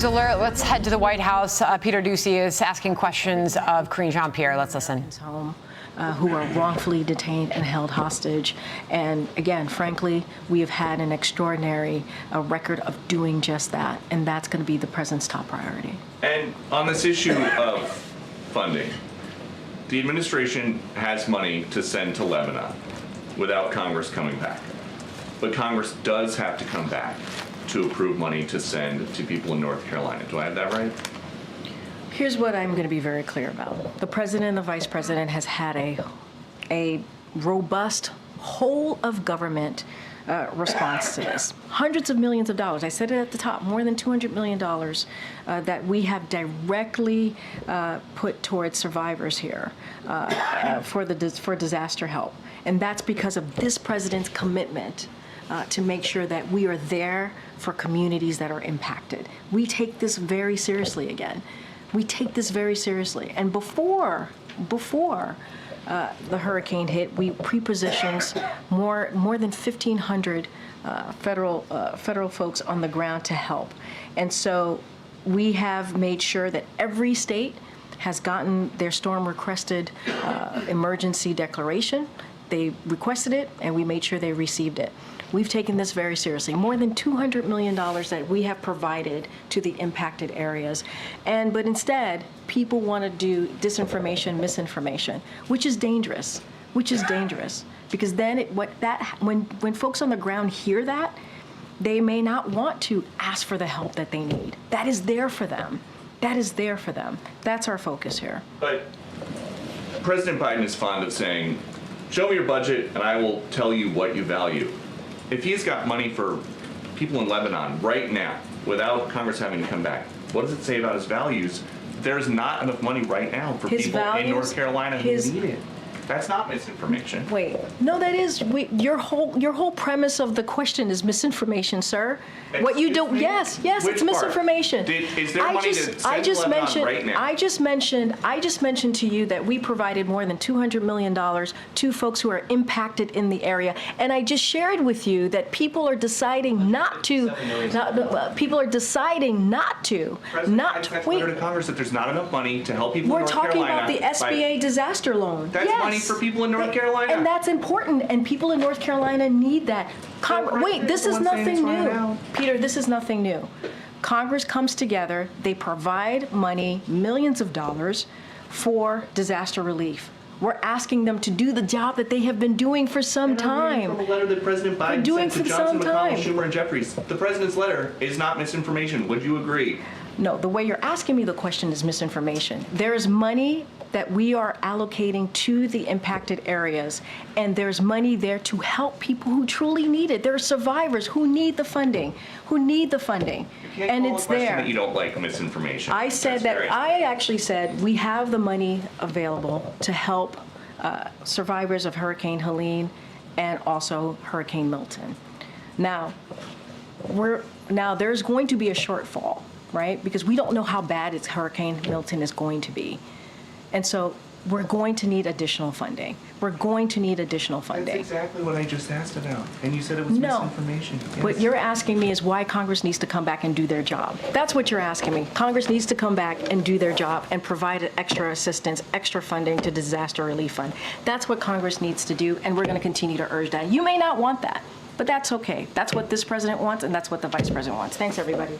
Alert. Let's head to the White House. Peter Doocy is asking questions of Karine Jean-Pierre. Let's listen. Who are wrongfully detained and held hostage. And again, frankly, we have had an extraordinary record of doing just that. And that's going to be the president's top priority. And on this issue of funding, the administration has money to send to Lebanon without Congress coming back. But Congress does have to come back to approve money to send to people in North Carolina. Do I have that right? Here's what I'm going to be very clear about. The president and the vice president has had a robust whole of government response to this. Hundreds of millions of dollars. I said it at the top, more than $200 million that we have directly put towards survivors here for disaster help. And that's because of this president's commitment to make sure that we are there for communities that are impacted. We take this very seriously again. We take this very seriously. And before the hurricane hit, we pre-positioned more than 1,500 federal folks on the ground to help. And so we have made sure that every state has gotten their storm requested emergency declaration. They requested it, and we made sure they received it. We've taken this very seriously. More than $200 million that we have provided to the impacted areas. But instead, people want to do disinformation, misinformation, which is dangerous, Because then when folks on the ground hear that, they may not want to ask for the help that they need. That is there for them. That's our focus here. But President Biden is fond of saying, show me your budget and I will tell you what you value. If he's got money for people in Lebanon right now, without Congress having to come back, what does it say about his values? There's not enough money right now for people in North Carolina who need it. That's not misinformation. Wait, no, that is your whole premise of the question is misinformation, sir. What you do? Yes, it's misinformation. Is there money to send to Lebanon right now? I just mentioned to you that we provided more than $200 million to folks who are impacted in the area, and I just shared with you that people are deciding not to. People are deciding not to. Wait. To Congress that there's not enough money to help people in North Carolina. We're talking about the SBA disaster loan. That's money for people in North Carolina. And that's important, and people in North Carolina need that. Wait, this is nothing new. Peter, this is nothing new. Congress comes together, they provide money, millions of dollars, for disaster relief. We're asking them to do the job that they have been doing for some time. From a letter that President Biden sent to Johnson, McConnell, Schumer, and Jeffries. The president's letter is not misinformation. Would you agree? No, the way you're asking me the question is misinformation. There is money that we are allocating to the impacted areas, and there's money there to help people who truly need it. There are survivors who need the funding, and it's there. That you don't like misinformation. I actually said we have the money available to help survivors of Hurricane Helene and also Hurricane Milton. Now there's going to be a shortfall, right? Because we don't know how bad Hurricane Milton is going to be. And so we're going to need additional funding. That's exactly what I just asked about. And you said it was misinformation. Yes. What you're asking me is why Congress needs to come back and do their job. That's what you're asking me. Congress needs to come back and do their job and provide extra assistance, extra funding to disaster relief fund. That's what Congress needs to do, and we're going to continue to urge that. You may not want that, but that's okay. That's what this president wants, and that's what the vice president wants. Thanks, everybody.